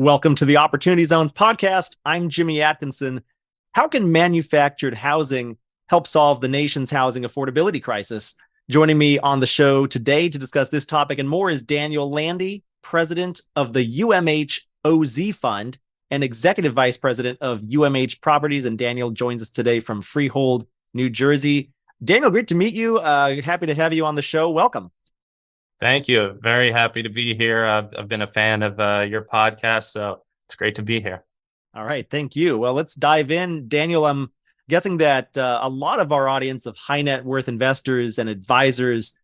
Welcome to the Opportunity Zones podcast. I'm Jimmy Atkinson. How can manufactured housing help solve the nation's housing affordability crisis? Joining me on the show today to discuss this topic and more is Daniel Landy, president of the UMH OZ Fund and executive vice president of UMH Properties. And Daniel joins us today from Freehold, New Jersey. Daniel, great to meet you. Happy to have you on the show. Welcome. Thank you. Very happy to be here. I've been a fan of your podcast, so it's great to be here. All right. Thank you. Well, let's dive in. Daniel, I'm guessing that a lot of our audience of high net worth investors and advisors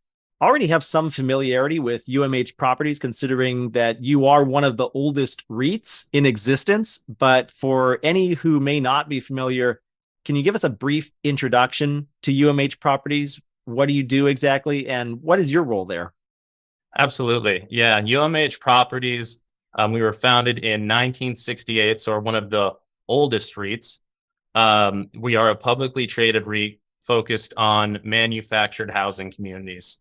already have some familiarity with UMH Properties, considering that you are one of the oldest REITs in existence. But for any who may not be familiar, can you give us a brief introduction to UMH Properties? What do you do exactly, and what is your role there? Absolutely. Yeah. UMH Properties, we were founded in 1968, so we're one of the oldest REITs. We are a publicly traded REIT focused on manufactured housing communities.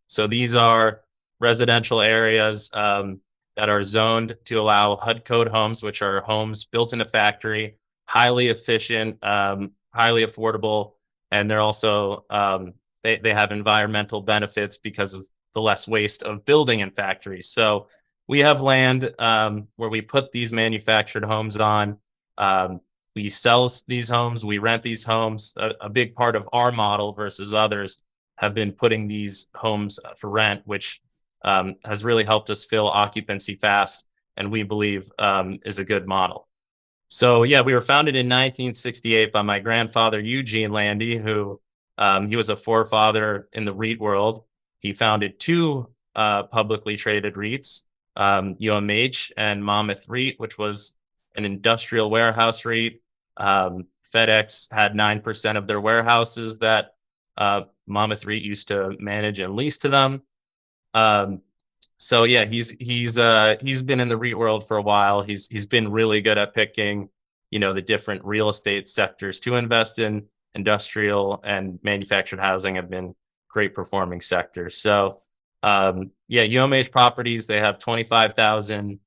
So these are residential areas that are zoned to allow HUD code homes, which are homes built in a factory, highly efficient, highly affordable, and they're also they have environmental benefits because of the less waste of building in factories. So we have land where we put these manufactured homes on. We sell these homes, we rent these homes. A big part of our model versus others have been putting these homes for rent, which has really helped us fill occupancy fast, and we believe is a good model. So yeah, we were founded in 1968 by my grandfather, Eugene Landy, who he was a forefather in the REIT world. He founded two publicly traded REITs, UMH and Monmouth REIT, which was an industrial warehouse REIT. FedEx had 9% of their warehouses that Monmouth REIT used to manage and lease to them. So yeah, he's been in the REIT world for a while. He's been really good at picking, the different real estate sectors to invest in. Industrial and manufactured housing have been great performing sectors. So UMH Properties, they have 25,000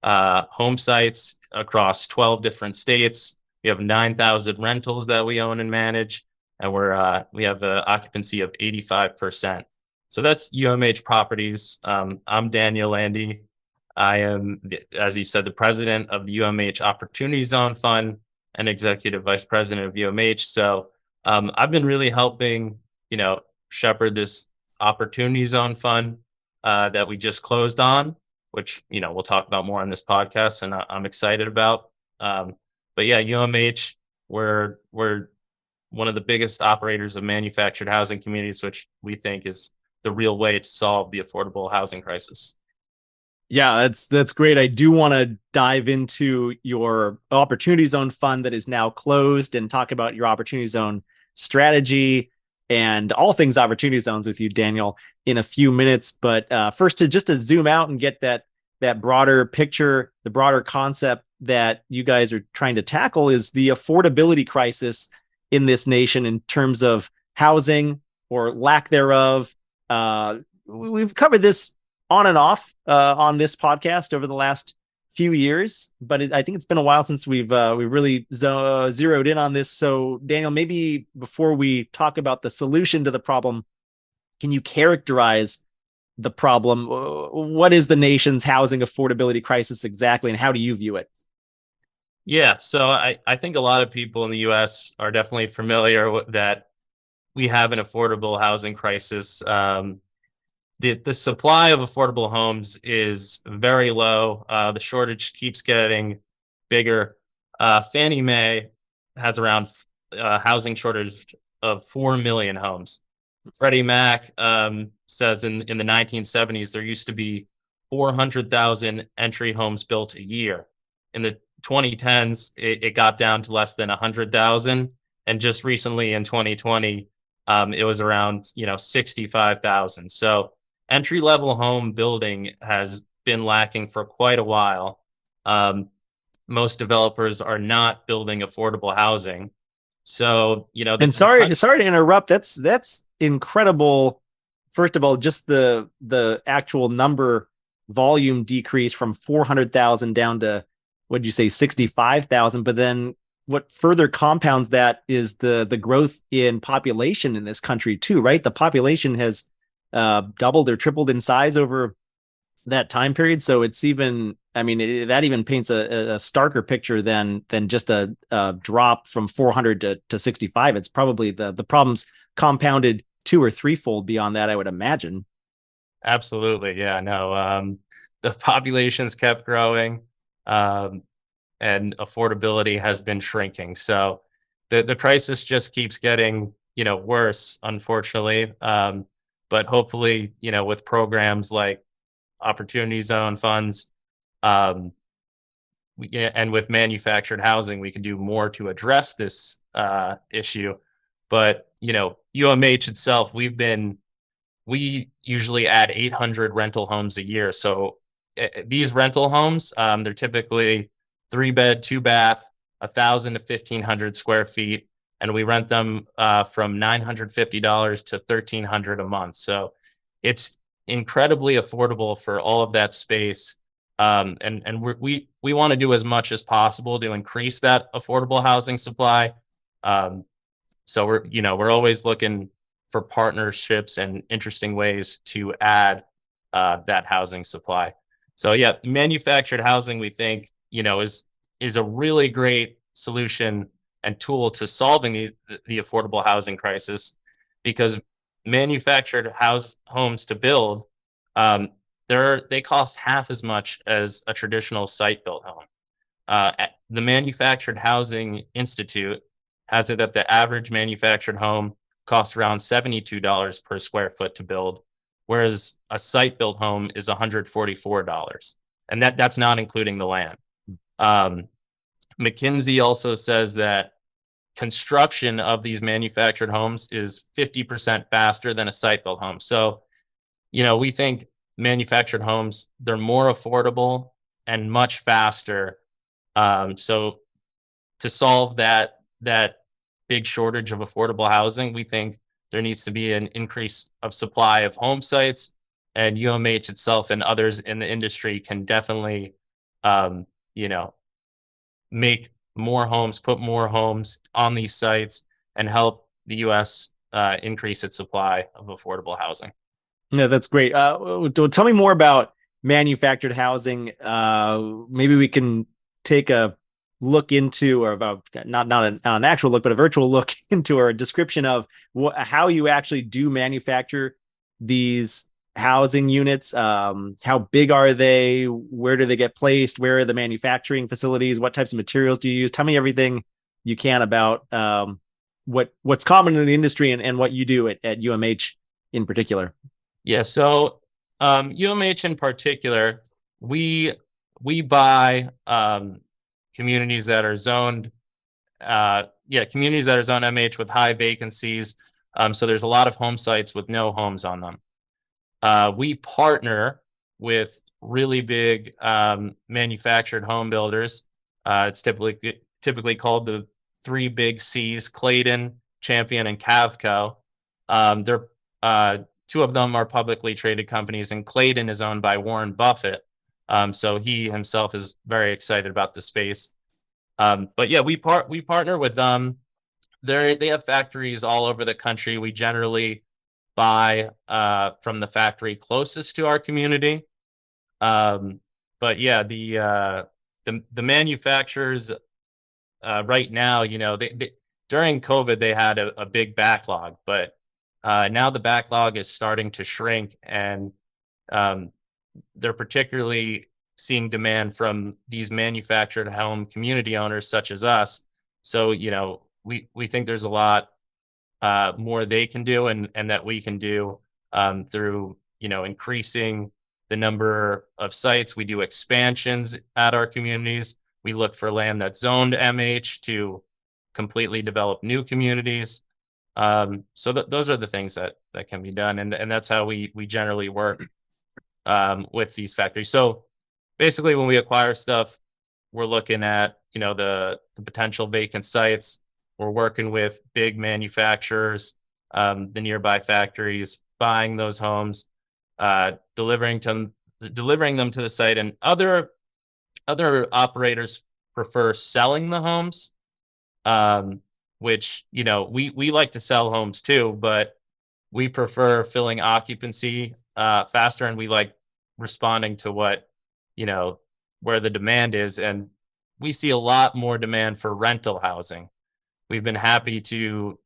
home sites across 12 different states. We have 9,000 rentals that we own and manage, and we have an occupancy of 85%. So that's UMH Properties. I'm Daniel Landy. I am, as you said, the president of the UMH Opportunity Zone Fund and executive vice president of UMH. So I've been really helping, shepherd this Opportunity Zone Fund that we just closed on, which we'll talk about more on this podcast, and I'm excited about. But yeah, UMH, we're one of the biggest operators of manufactured housing communities, which we think is the real way to solve the affordable housing crisis. Yeah, that's great. I do want to dive into your Opportunity Zone Fund that is now closed and talk about your Opportunity Zone strategy and all things Opportunity Zones with you, Daniel, in a few minutes. But first, to zoom out and get that broader picture, the broader concept that you guys are trying to tackle is the affordability crisis in this nation in terms of housing or lack thereof. We've covered this on and off on this podcast over the last few years, but I think it's been a while since we've really zeroed in on this. So Daniel, maybe before we talk about the solution to the problem, can you characterize the problem? What is the nation's housing affordability crisis exactly, and how do you view it? Yeah, so I think a lot of people in the U.S. are definitely familiar with that we have an affordable housing crisis. The supply of affordable homes is very low. The shortage keeps getting bigger. Fannie Mae has around a housing shortage of 4 million homes. Freddie Mac says in the 1970s, there used to be 400,000 entry homes built a year. In the 2010s, it got down to less than 100,000. And just recently in 2020, it was around 65,000. So entry-level home building has been lacking for quite a while. Most developers are not building affordable housing. So, and sorry to interrupt. That's incredible. First of all, just the actual number volume decrease from 400,000 down to, what did you say, 65,000? But then what further compounds that is the growth in population in this country too, right? The population has doubled or tripled in size over that time period. So it's even, I mean, that even paints a starker picture than just a drop from 400 to 65. It's probably the problems compounded two or threefold beyond that, I would imagine. Absolutely. Yeah, no. The populations kept growing, um, and affordability has been shrinking. So the crisis just keeps getting, worse, unfortunately. But hopefully, with programs like Opportunity Zone funds, um, yeah, and with manufactured housing, we can do more to address this issue. But UMH itself, we usually add 800 rental homes a year. So these rental homes, they're typically 3 bed, 2 bath, 1,000 to 1,500 square feet, and we rent them from $950 to $1,300 a month. So it's incredibly affordable for all of that space. And we want to do as much as possible to increase that affordable housing supply. Um, so we're always looking for partnerships and interesting ways to add that housing supply. So yeah, manufactured housing, we think, is a really great solution and tool to solving the affordable housing crisis, because manufactured homes to build, um, they cost half as much as a traditional site built home. The Manufactured Housing Institute has it that the average manufactured home costs around $72 per square foot to build, whereas a site built home is $144. And that's not including the land. Um, McKinsey also says that construction of these manufactured homes is 50% faster than a site built home. So, we think manufactured homes, they're more affordable and much faster. So to solve that big shortage of affordable housing, we think there needs to be an increase of supply of home sites, and UMH itself and others in the industry can definitely, um, you know, make more homes, put more homes on these sites, and help the U.S. Increase its supply of affordable housing. Yeah, that's great. Tell me more about manufactured housing. Maybe we can take a look into, or about not an actual look, but a virtual look into, or a description of how you actually do manufacture these housing units. How big are they? Where do they get placed? Where are the manufacturing facilities? What types of materials do you use? Tell me everything you can about what's common in the industry, and what you do at UMH in particular. Yeah, so UMH in particular, we we buy communities that are zoned, communities that are zoned MH with high vacancies. So there's a lot of home sites with no homes on them. We partner with really big manufactured home builders. It's typically called the three big C's: Clayton, Champion, and Cavco. They're Two of them are publicly traded companies, and Clayton is owned by Warren Buffett. So he himself is very excited about the space. But yeah, we partner with them. They have factories all over the country. We generally buy from the factory closest to our community. Um, but yeah, the manufacturers right now, they during COVID they had a big backlog, but now the backlog is starting to shrink, and um, they're particularly seeing demand from these manufactured home community owners such as us. So, we think there's a lot more they can do, and that we can do through, increasing the number of sites. We do expansions at our communities. We look for land that's zoned MH to completely develop new communities. So those are the things that can be done, and that's how we generally work with these factories. So basically, when we acquire stuff, we're looking at, the potential vacant sites. We're working with big manufacturers, the nearby factories, buying those homes, delivering delivering them to the site, and other operators prefer selling the homes, um, which, we like to sell homes too, but we prefer filling occupancy faster, and we like responding to what, you know, where the demand is. And we see a lot more demand for rental housing. We've been happy to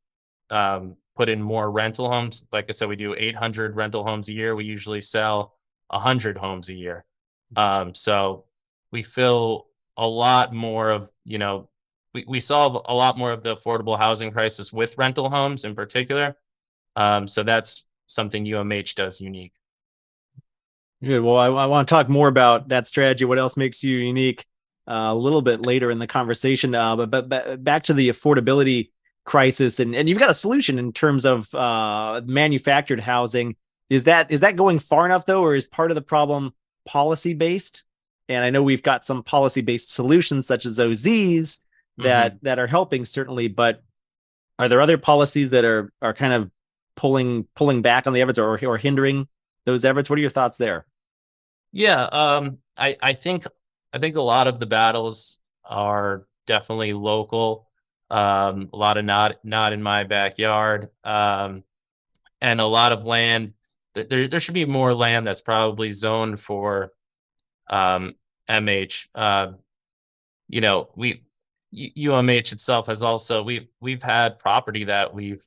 put in more rental homes. Like I said, we do 800 rental homes a year. We usually sell 100 homes a year. So we fill a lot more of, we solve a lot more of the affordable housing crisis with rental homes in particular. So that's something UMH does unique. Good. Well, I want to talk more about that strategy. What else makes you unique? A little bit later in the conversation. But back to the affordability crisis, and you've got a solution in terms of manufactured housing. Is that going far enough though, or is part of the problem policy based? And I know we've got some policy based solutions such as OZs that Mhm. that are helping certainly, but are there other policies that are kind of pulling back on the efforts or hindering those efforts? What are your thoughts there? Yeah, I think a lot of the battles are definitely local. A lot of not in my backyard, and a lot of land. There should be more land that's probably zoned for MH. We UMH itself has also we've had property that we've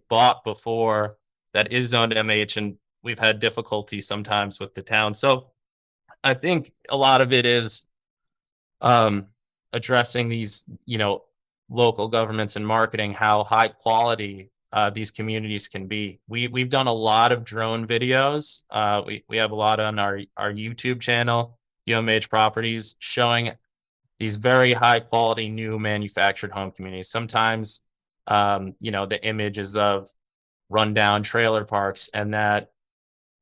bought before that is zoned MH, and we've had difficulty sometimes with the town. So I think a lot of it is um, addressing these, local governments and marketing, how high quality these communities can be. We've done a lot of drone videos. We have a lot on our YouTube channel, UMH Properties, showing these very high quality new manufactured home communities. Sometimes, the images of rundown trailer parks, and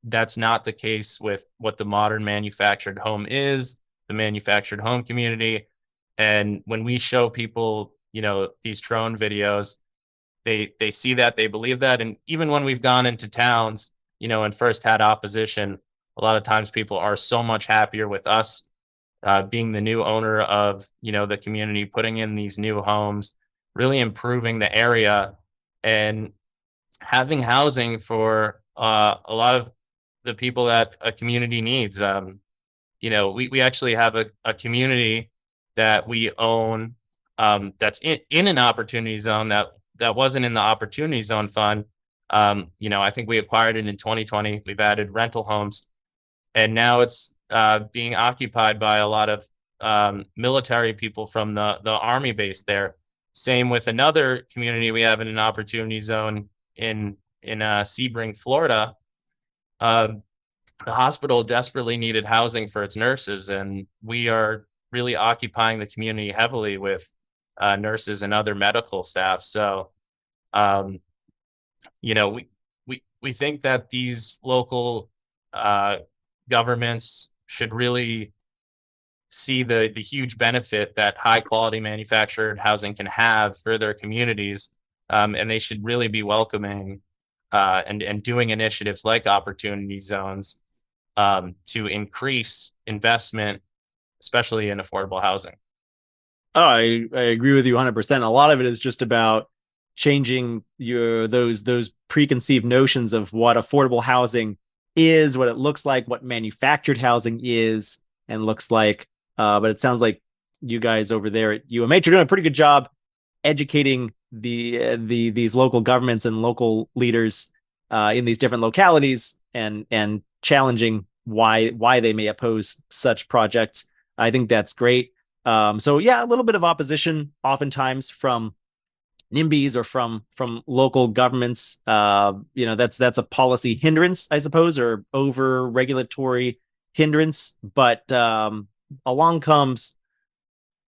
that's not the case with what the modern manufactured home is, the manufactured home community. And when we show people, these drone videos, they see that, they believe that. And even when we've gone into towns, and first had opposition, a lot of times people are so much happier with us being the new owner of, the community, putting in these new homes, really improving the area, and having housing for a lot of the people that a community needs. We actually have a community that we own, that's in an opportunity zone that wasn't in the opportunity zone fund. I think we acquired it in 2020. We've added rental homes, and now it's being occupied by a lot of military people from the army base there. Same with another community we have in an opportunity zone in Sebring, Florida. Uh, the hospital desperately needed housing for its nurses, and we are really occupying the community heavily with nurses and other medical staff. So, um, we think that these local uh, governments should really see the huge benefit that high quality manufactured housing can have for their communities, and they should really be welcoming and doing initiatives like opportunity zones to increase investment, especially in affordable housing. Oh, I agree with you 100%. A lot of it is just about changing your those preconceived notions of what affordable housing is, what it looks like, what manufactured housing is and looks like. But it sounds like you guys over there at UMH are doing a pretty good job educating these local governments and local leaders in these different localities and challenging why they may oppose such projects. I think that's great. So yeah, a little bit of opposition oftentimes from NIMBYs or from local governments. That's a policy hindrance, I suppose, or over regulatory hindrance. But along comes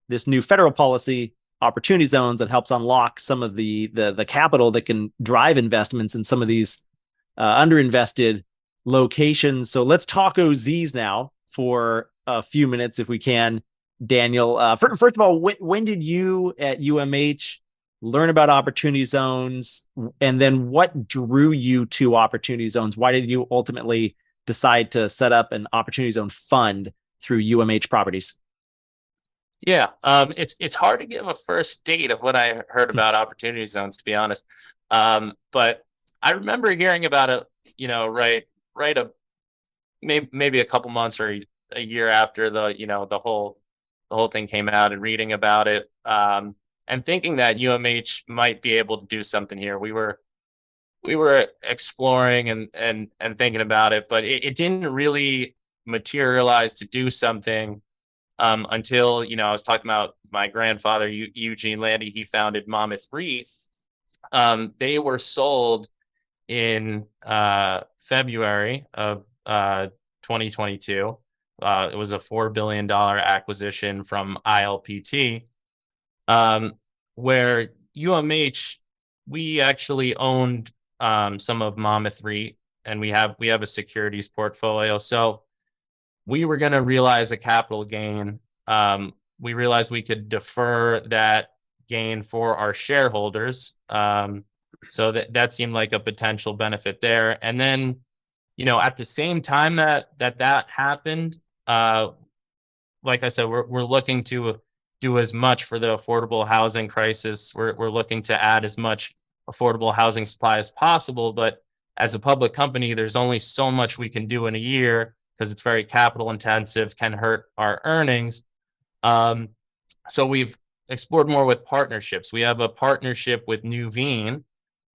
this new federal policy, opportunity zones, that helps unlock some of the capital that can drive investments in some of these underinvested locations. So let's talk OZs now for a few minutes, if we can. Daniel, first of all, when did you at UMH learn about opportunity zones, and then what drew you to opportunity zones? Why did you ultimately decide to set up an Opportunity Zone fund through UMH Properties? Yeah, it's hard to give a first date of what I heard about opportunity zones, to be honest. But I remember hearing about it, right maybe a couple months or a year after the whole thing came out, and reading about it, and thinking that UMH might be able to do something here. We were exploring and thinking about it, but it didn't really materialize to do something, until, I was talking about my grandfather, Eugene Landy. He founded Monmouth REIT. They were sold in February of 2022. It was a $4 billion acquisition from ILPT, um, where UMH, we actually owned some of Monmouth REIT, and we have a securities portfolio. So we were going to realize a capital gain. We realized we could defer that gain for our shareholders. So that seemed like a potential benefit there. And then, at the same time that happened, like I said, we're looking to do as much for the affordable housing crisis. We're looking to add as much affordable housing supply as possible. But as a public company, there's only so much we can do in a year, because it's very capital intensive, can hurt our earnings. Um, so we've explored more with partnerships. We have a partnership with Nuveen.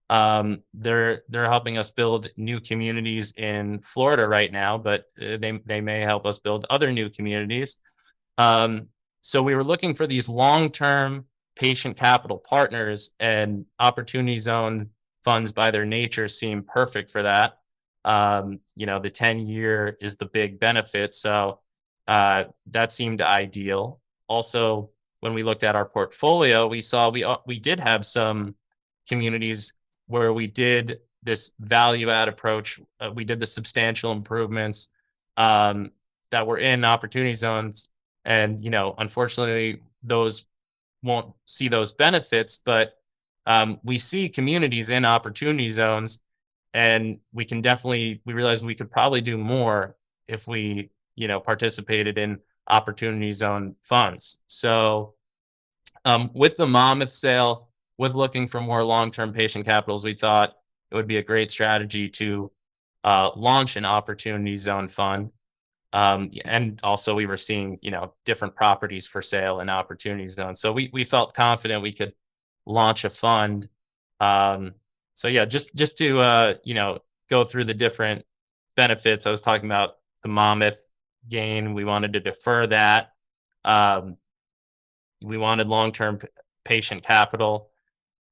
They're helping us build new communities in Florida right now, but they may help us build other new communities. So we were looking for these long-term patient capital partners, and Opportunity Zone funds by their nature seem perfect for that. The 10-year is the big benefit. So that seemed ideal. Also, when we looked at our portfolio, we saw we did have some communities where we did this value add approach. We did the substantial improvements, that were in opportunity zones. And, unfortunately, those won't see those benefits, but we see communities in opportunity zones, and we realize we could probably do more if we, participated in opportunity zone funds. So with the Monmouth sale, with looking for more long-term patient capitals, we thought it would be a great strategy to launch an opportunity zone fund. And also we were seeing, different properties for sale in opportunity zones. So we felt confident we could launch a fund. So yeah, just to, go through the different benefits. I was talking about the Monmouth gain. We wanted to defer that. We wanted long-term patient capital.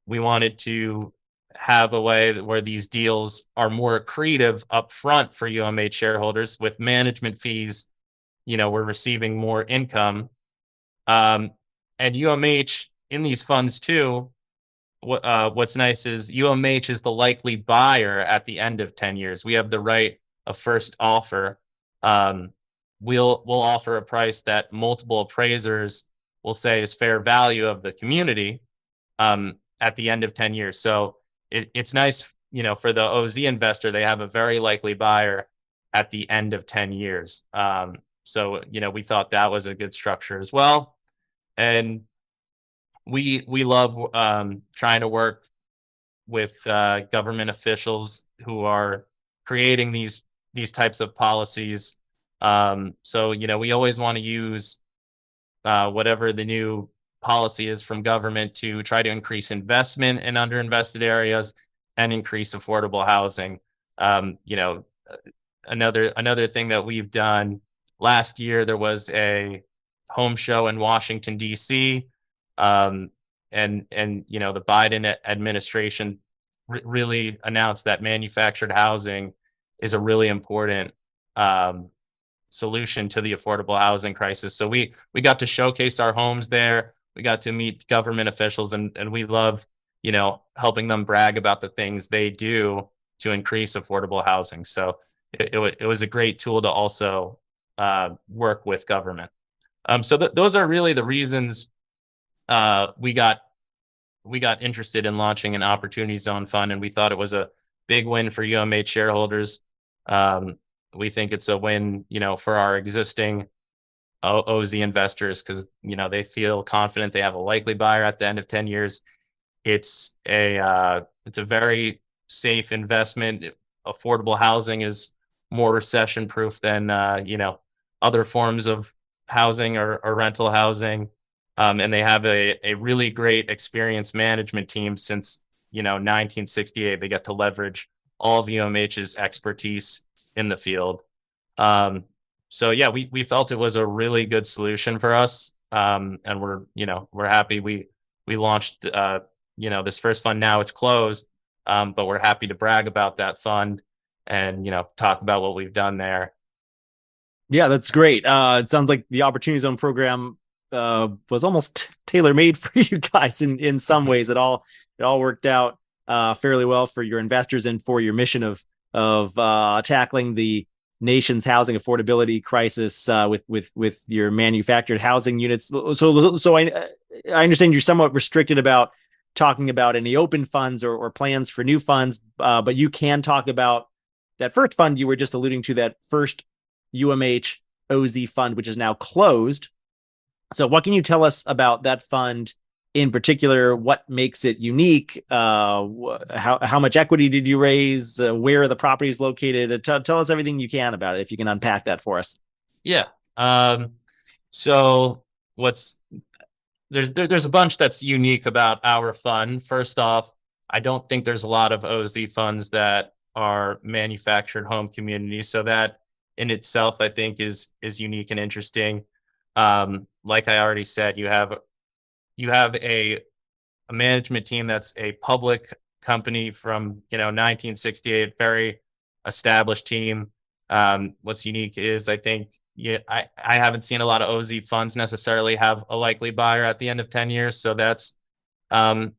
We wanted to have a way where these deals are more accretive upfront for UMH shareholders with management fees. We're receiving more income. And UMH in these funds too, what's nice is UMH is the likely buyer at the end of 10 years. We have the right of first offer. We'll offer a price that multiple appraisers will say is fair value of the community, at the end of 10 years. So it's nice, for the OZ investor, they have a very likely buyer at the end of 10 years. So, we thought that was a good structure as well. And we love trying to work with government officials who are creating these types of policies. So, we always want to use whatever the new policy is from government to try to increase investment in underinvested areas and increase affordable housing. Another thing that we've done last year, there was a home show in Washington, D.C. And the Biden administration really announced that manufactured housing is a really important solution to the affordable housing crisis. So we got to showcase our homes there. We got to meet government officials, and we love, helping them brag about the things they do to increase affordable housing. So it was a great tool to also work with government. So those are really the reasons we got interested in launching an opportunity zone fund, and we thought it was a big win for UMH shareholders. We think it's a win, for our existing OZ investors because, they feel confident they have a likely buyer at the end of 10 years. It's a very safe investment. Affordable housing is more recession proof than, other forms of housing or rental housing. And they have a really great experienced management team since, 1968. They get to leverage all of UMH's expertise in the field. Um, so yeah, we felt it was a really good solution for us. And we're happy we launched, this first fund. Now it's closed. But we're happy to brag about that fund and, talk about what we've done there. Yeah, that's great. It sounds like the Opportunity Zone program was almost tailor made for you guys in some ways. It all worked out fairly well for your investors and for your mission of tackling the nation's housing affordability crisis with your manufactured housing units. So I understand you're somewhat restricted about talking about any open funds or plans for new funds, but you can talk about that first fund you were just alluding to, that first UMH OZ fund, which is now closed. So, what can you tell us about that fund in particular? What makes it unique? How much equity did you raise? Where are the properties located? Tell us everything you can about it, if you can unpack that for us. Yeah. So what's there's a bunch that's unique about our fund. First off, I don't think there's a lot of OZ funds that are manufactured home communities. So that in itself, I think is unique and interesting. Like I already said, you have a management team that's a public company from 1968, very established team. What's unique is I think I haven't seen a lot of OZ funds necessarily have a likely buyer at the end of 10 years, so that's um,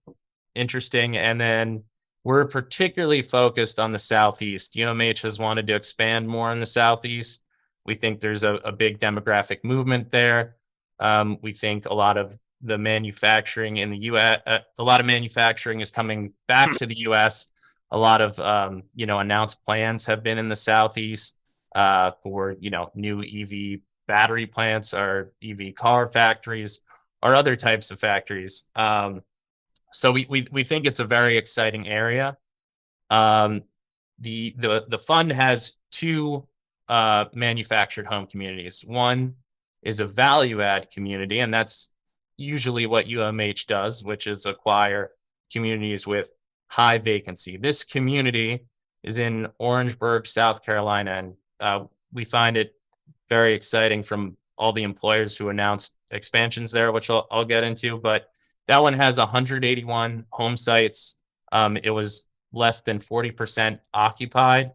interesting. And then we're particularly focused on the Southeast. UMH has wanted to expand more in the Southeast. We think there's a big demographic movement there. We think a lot of the manufacturing in the US, a lot of manufacturing is coming back to the US. A lot of announced plans have been in the Southeast for new EV battery plants or EV car factories or other types of factories. So we think it's a very exciting area. Um, the fund has two manufactured home communities. One is a value add community, and that's usually what UMH does, which is acquire communities with high vacancy. This community is in Orangeburg, South Carolina, and we find it very exciting from all the employers who announced expansions there, which I'll get into. But that one has 181 home sites. It was less than 40% occupied.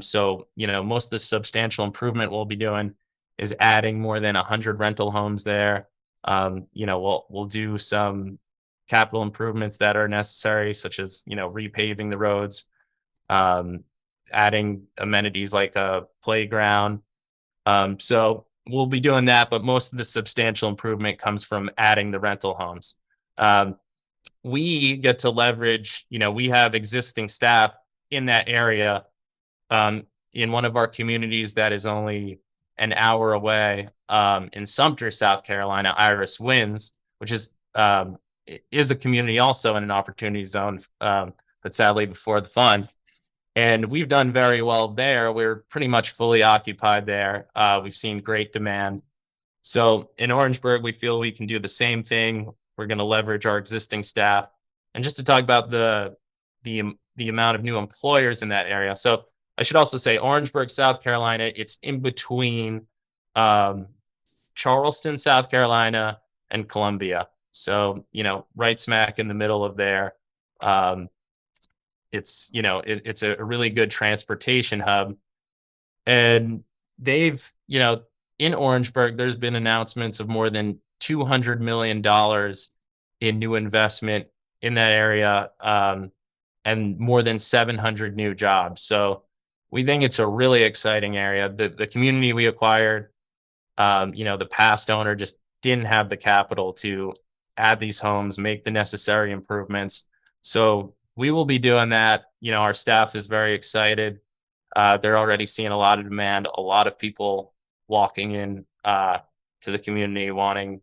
So, most of the substantial improvement we'll be doing is adding more than 100 rental homes there. We'll do some capital improvements that are necessary, such as, repaving the roads, adding amenities like a playground. So we'll be doing that, but most of the substantial improvement comes from adding the rental homes. We get to leverage, we have existing staff in that area. In one of our communities that is only an hour away, in Sumter, South Carolina, Iris Winds, which is a community also in an opportunity zone, but sadly before the fund. And we've done very well there. We're pretty much fully occupied there. We've seen great demand. So in Orangeburg, we feel we can do the same thing. We're going to leverage our existing staff. And just to talk about the amount of new employers in that area. So I should also say Orangeburg, South Carolina, it's in between Charleston, South Carolina, and Columbia. So, right smack in the middle of there. It's a really good transportation hub. And they've, in Orangeburg, there's been announcements of more than $200 million in new investment in that area, and more than 700 new jobs. So we think it's a really exciting area. The community we acquired, the past owner just didn't have the capital to add these homes, make the necessary improvements. So we will be doing that. Our staff is very excited. They're already seeing a lot of demand, a lot of people walking in to the community wanting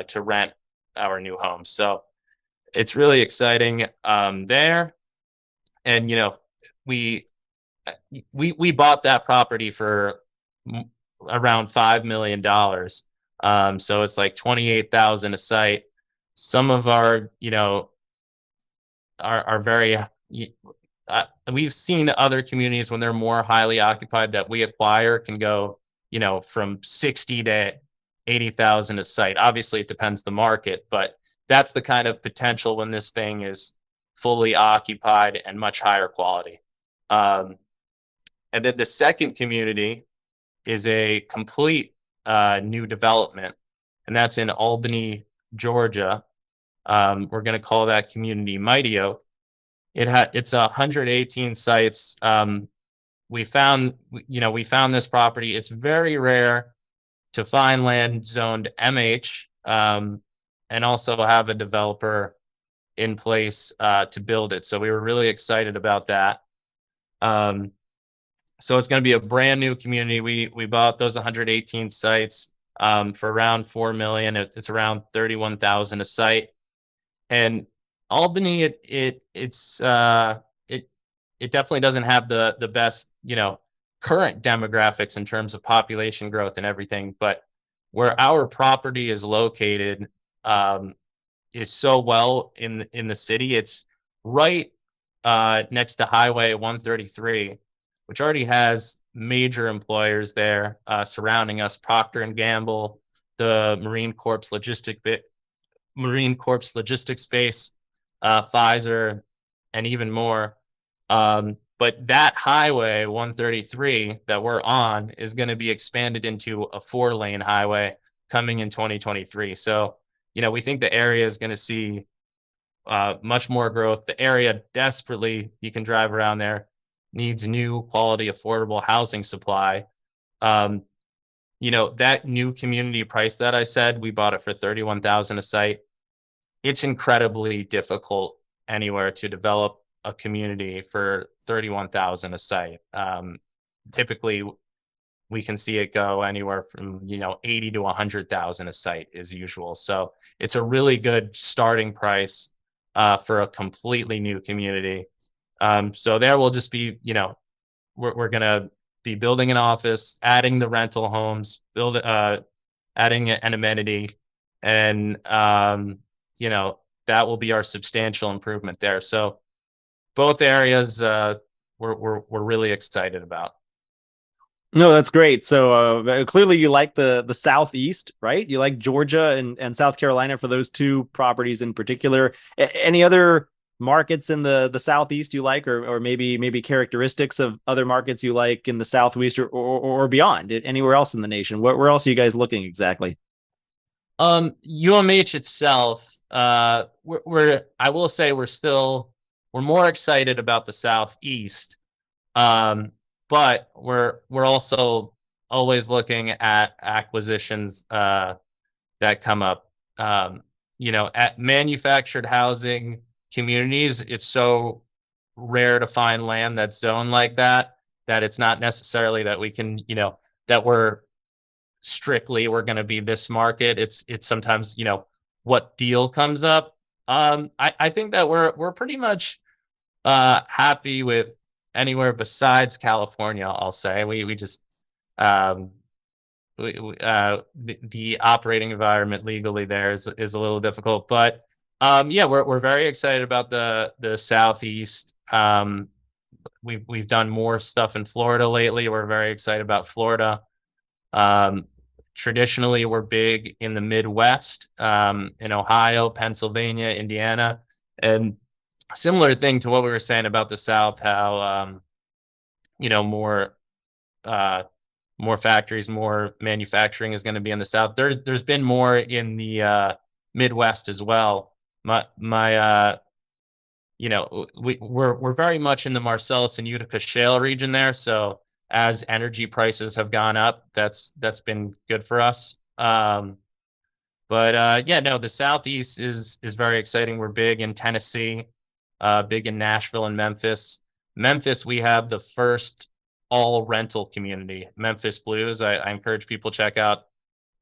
to rent our new homes. So it's really exciting there. And we we bought that property for around $5 million. So it's like 28,000 a site. Some of our are very we've seen other communities when they're more highly occupied that we acquire can go from 60 to 80,000 a site. Obviously it depends the market, but that's the kind of potential when this thing is fully occupied and much higher quality. And then the second community is a complete new development, and that's in Albany, Georgia. We're going to call that community Mighty Oak. It's 118 sites. We found this property. It's very rare to find land zoned MH, and also have a developer in place to build it. So we were really excited about that. So it's going to be a brand new community. We bought those 118 sites for around $4 million. It's around 31,000 a site. And Albany, it definitely doesn't have the best current demographics in terms of population growth and everything. But where our property is located is so well in the city. It's right next to Highway 133, which already has major employers there surrounding us: Procter and Gamble, the Marine Corps logistics space, Pfizer, and even more. But that Highway 133 that we're on is going to be expanded into a 4-lane highway coming in 2023. So, we think the area is going to see much more growth. The area desperately, you can drive around there, needs new quality, affordable housing supply. That new community price that I said, we bought it for 31,000 a site. It's incredibly difficult anywhere to develop a community for 31,000 a site. Typically we can see it go anywhere from 80 to 100,000 a site is usual. So it's a really good starting price for a completely new community. So there will just be, we're going to be building an office, adding the rental homes, adding an amenity, and that will be our substantial improvement there. So both areas we're really excited about. No, that's great. So clearly you like the Southeast, right? You like Georgia and South Carolina for those two properties in particular. Any other markets in the Southeast you like, or maybe characteristics of other markets you like in the Southeast or beyond, anywhere else in the nation? Where else are you guys looking exactly? UMH itself, I will say we're more excited about the Southeast. But we're also always looking at acquisitions that come up. At manufactured housing communities, it's so rare to find land that's zoned like that it's not necessarily that we can, that we're going to be this market. It's sometimes, what deal comes up. I think that we're pretty much happy with anywhere besides California. I'll say we just the operating environment legally there is a little difficult, but yeah, we're very excited about the Southeast. We've done more stuff in Florida lately. We're very excited about Florida. Traditionally, we're big in the Midwest, in Ohio, Pennsylvania, Indiana, and similar thing to what we were saying about the South, how more factories, more manufacturing is going to be in the South. There's been more in the Midwest as well. We're very much in the Marcellus and Utica shale region there. So as energy prices have gone up, that's been good for us. But the Southeast is very exciting. We're big in Tennessee, big in Nashville and Memphis. Memphis, we have the first all rental community, Memphis Blues. I encourage people to check out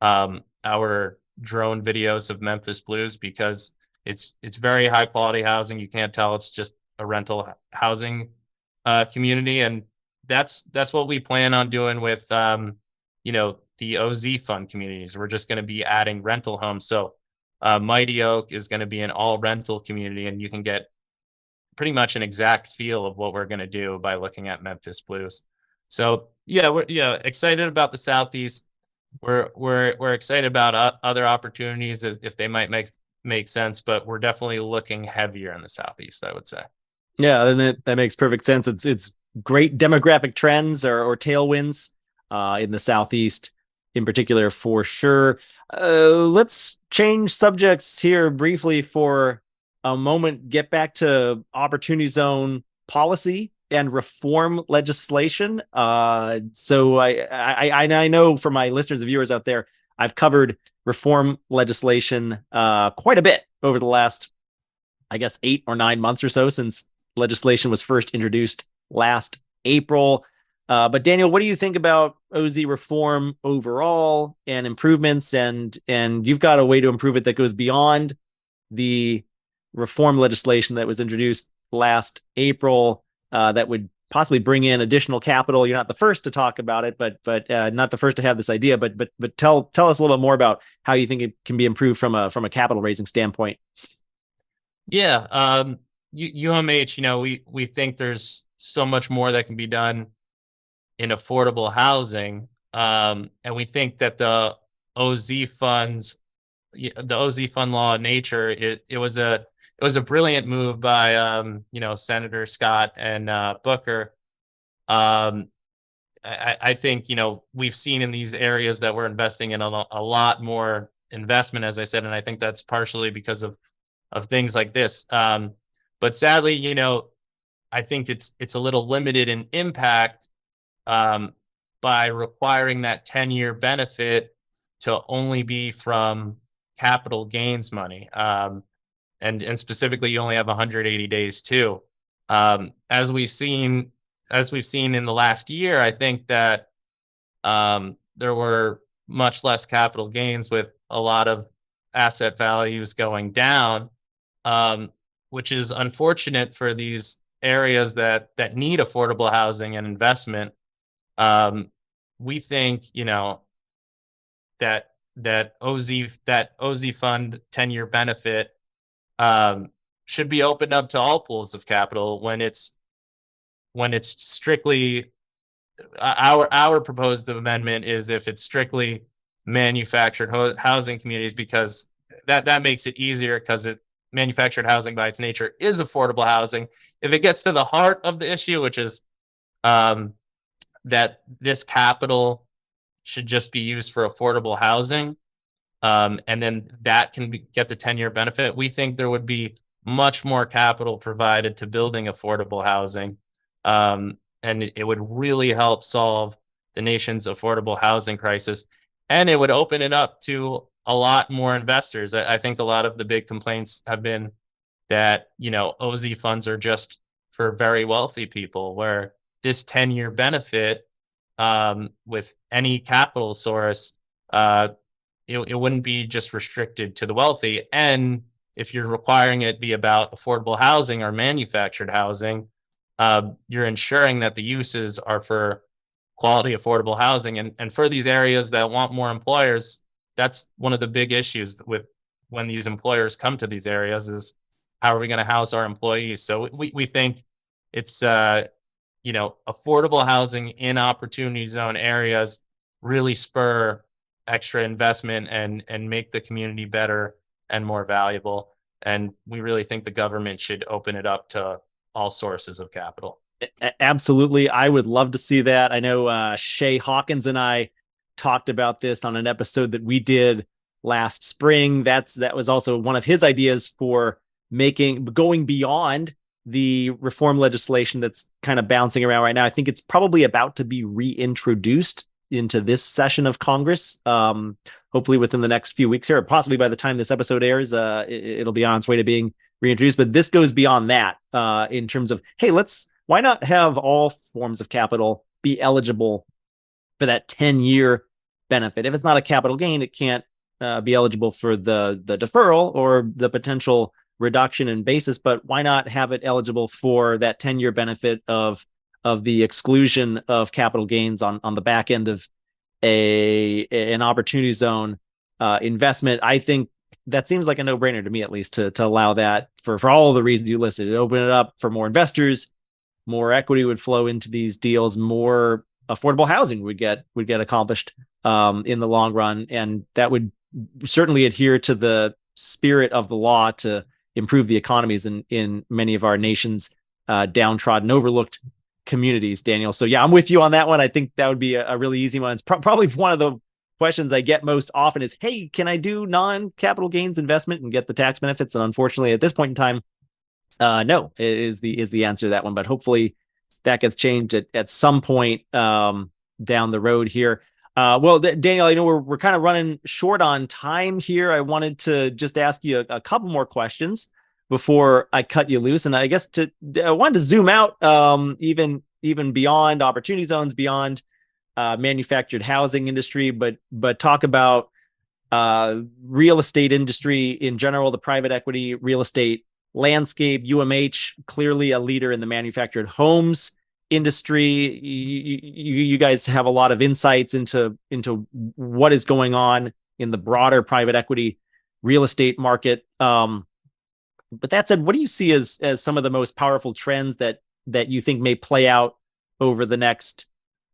our drone videos of Memphis Blues because it's very high quality housing. You can't tell it's just a rental housing community, and that's what we plan on doing with the OZ fund communities. We're just going to be adding rental homes. So Mighty Oak is going to be an all rental community, and you can get pretty much an exact feel of what we're going to do by looking at Memphis Blues. So yeah, we're excited about the Southeast. We're excited about other opportunities if they might make sense, but we're definitely looking heavier in the Southeast, I would say. Yeah, and that makes perfect sense. It's great demographic trends or tailwinds in the Southeast in particular, for sure. Let's change subjects here briefly for a moment. Get back to Opportunity Zone policy and reform legislation. So I know for my listeners and viewers out there, I've covered reform legislation quite a bit over the last, I guess, 8 or 9 months or so since legislation was first introduced last April. But Daniel, what do you think about OZ reform overall and improvements? And you've got a way to improve it that goes beyond the reform legislation that was introduced last April that would possibly bring in additional capital. You're not the first to talk about it, but not the first to have this idea. But tell us a little bit more about how you think it can be improved from a capital raising standpoint. Yeah, UMH, we think there's so much more that can be done in affordable housing, and we think that the OZ funds, the OZ fund law in nature, it was a brilliant move by Senator Scott and Booker. I think we've seen in these areas that we're investing in a lot more investment, as I said, and I think that's partially because of things like this. But sadly, I think it's a little limited in impact by requiring that 10-year benefit to only be from capital gains money. And specifically, you only have 180 days too. As we've seen in the last year, I think that there were much less capital gains with a lot of asset values going down, which is unfortunate for these areas that need affordable housing and investment. We think that OZ fund 10-year benefit should be opened up to all pools of capital when it's strictly our proposed amendment is if it's strictly manufactured housing communities, because that makes it easier because manufactured housing by its nature is affordable housing. If it gets to the heart of the issue, which is that this capital should just be used for affordable housing, and then that can get the 10-year benefit, we think there would be much more capital provided to building affordable housing. And it would really help solve the nation's affordable housing crisis. And it would open it up to a lot more investors. I think a lot of the big complaints have been that, OZ funds are just for very wealthy people, where this 10-year benefit with any capital source, it wouldn't be just restricted to the wealthy. And if you're requiring it be about affordable housing or manufactured housing, you're ensuring that the uses are for quality affordable housing. And for these areas that want more employers, that's one of the big issues with when these employers come to these areas is how are we going to house our employees? So we think it's affordable housing in opportunity zone areas really spur extra investment and make the community better and more valuable. And we really think the government should open it up to all sources of capital. Absolutely. I would love to see that. I know Shay Hawkins and I talked about this on an episode that we did last spring. That was also one of his ideas for going beyond the reform legislation that's kind of bouncing around right now. I think it's probably about to be reintroduced into this session of Congress, hopefully within the next few weeks here, or possibly by the time this episode airs, it'll be on its way to being reintroduced. But this goes beyond that in terms of, hey, why not have all forms of capital be eligible for that 10-year benefit. If it's not a capital gain, it can't be eligible for the deferral or the potential reduction in basis. But why not have it eligible for that 10-year benefit of the exclusion of capital gains on the back end of an opportunity zone investment? I think that seems like a no-brainer to me, at least, to allow that for all the reasons you listed. It open it up for more investors, more equity would flow into these deals, more affordable housing would get accomplished in the long run, and that would certainly adhere to the spirit of the law to improve the economies in many of our nation's downtrodden, overlooked communities, Daniel. So yeah, I'm with you on that one. I think that would be a really easy one. It's probably one of the questions I get most often is, hey, can I do non-capital gains investment and get the tax benefits? And unfortunately, at this point in time, no, is the answer to that one. But hopefully that gets changed at some point down the road here. Well, Daniel, I know we're kind of running short on time here. I wanted to just ask you a couple more questions before I cut you loose. And I guess I wanted to zoom out even beyond opportunity zones, beyond manufactured housing industry, but talk about real estate industry in general, the private equity real estate landscape. UMH, clearly a leader in the manufactured homes industry. You guys have a lot of insights into what is going on in the broader private equity real estate market. But that said, what do you see as some of the most powerful trends that you think may play out over the next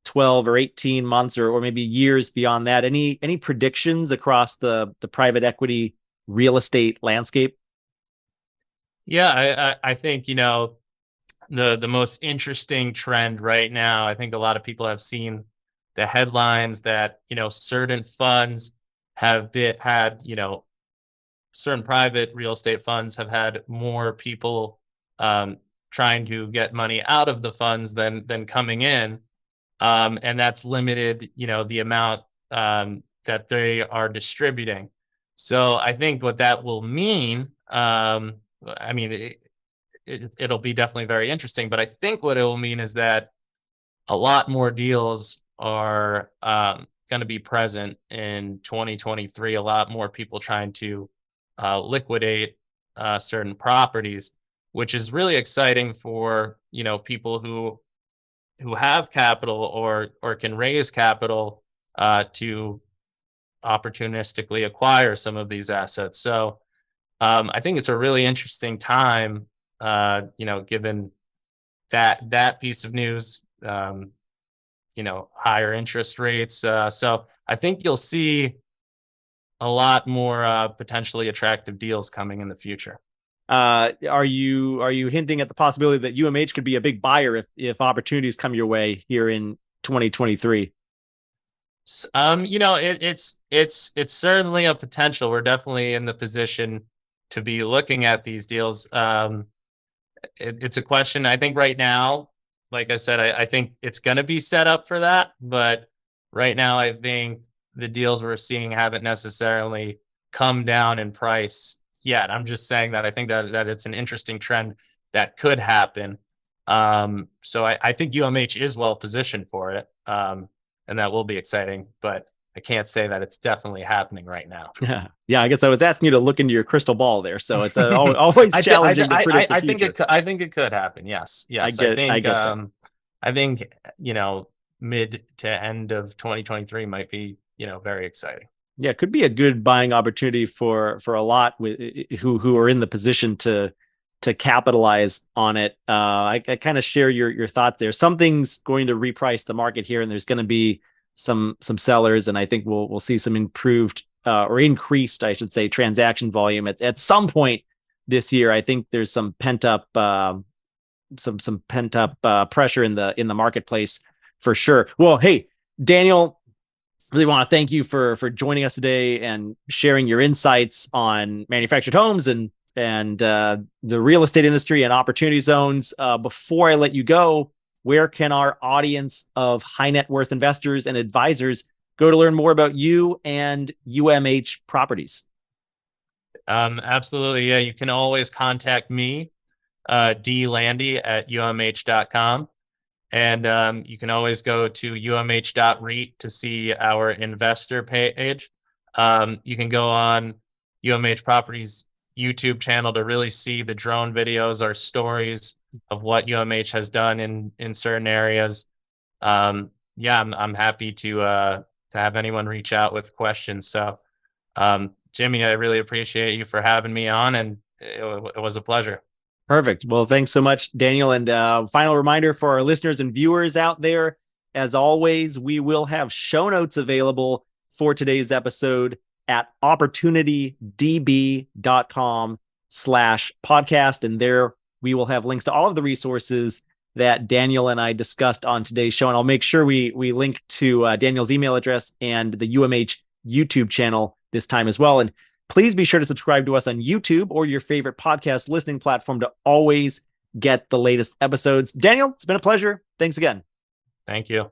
12 or 18 months or maybe years beyond that? Any predictions across the private equity real estate landscape? Yeah, I think, the most interesting trend right now, I think a lot of people have seen the headlines that, certain funds have had, certain private real estate funds have had more people trying to get money out of the funds than coming in. And that's limited, the amount that they are distributing. So I think what that will mean, I mean, it'll be definitely very interesting, but I think what it will mean is that a lot more deals are going to be present in 2023. A lot more people trying to liquidate certain properties, which is really exciting for people who have capital or can raise capital to opportunistically acquire some of these assets. So I think it's a really interesting time, given that piece of news, higher interest rates. So I think you'll see a lot more potentially attractive deals coming in the future. Are you hinting at the possibility that UMH could be a big buyer if opportunities come your way here in 2023? It's certainly a potential. We're definitely in the position to be looking at these deals. It's a question. I think right now, like I said, I think it's going to be set up for that. But right now, I think the deals we're seeing haven't necessarily come down in price yet. I'm just saying that I think that it's an interesting trend that could happen. So I think UMH is well positioned for it. And that will be exciting, but I can't say that it's definitely happening right now. Yeah. I guess I was asking you to look into your crystal ball there, so it's always challenging to predict the future. I think it could happen. Yes. I think mid to end of 2023 might be very exciting. Yeah, it could be a good buying opportunity for a lot who are in the position to capitalize on it. I kind of share your thoughts there. Something's going to reprice the market here, and there's going to be some sellers, and I think we'll see some improved or increased, I should say, transaction volume at some point this year. I think there's some pent up pressure in the marketplace for sure. Well, hey, Daniel, really want to thank you for joining us today and sharing your insights on manufactured homes and the real estate industry and opportunity zones. Before I let you go, where can our audience of high net worth investors and advisors go to learn more about you and UMH Properties? Absolutely. Yeah, you can always contact me, Landy at umh.com. And you can always go to umh.reit to see our investor page. You can go on UMH Properties YouTube channel to really see the drone videos, our stories of what UMH has done in certain areas. Yeah, I'm happy to have anyone reach out with questions. So, Jimmy, I really appreciate you for having me on, and it was a pleasure. Perfect. Well, thanks so much, Daniel. And final reminder for our listeners and viewers out there, as always, we will have show notes available for today's episode at opportunitydb.com/podcast. And there we will have links to all of the resources that Daniel and I discussed on today's show. And I'll make sure we link to Daniel's email address and the UMH YouTube channel this time as well. And please be sure to subscribe to us on YouTube or your favorite podcast listening platform to always get the latest episodes. Daniel, it's been a pleasure. Thanks again. Thank you.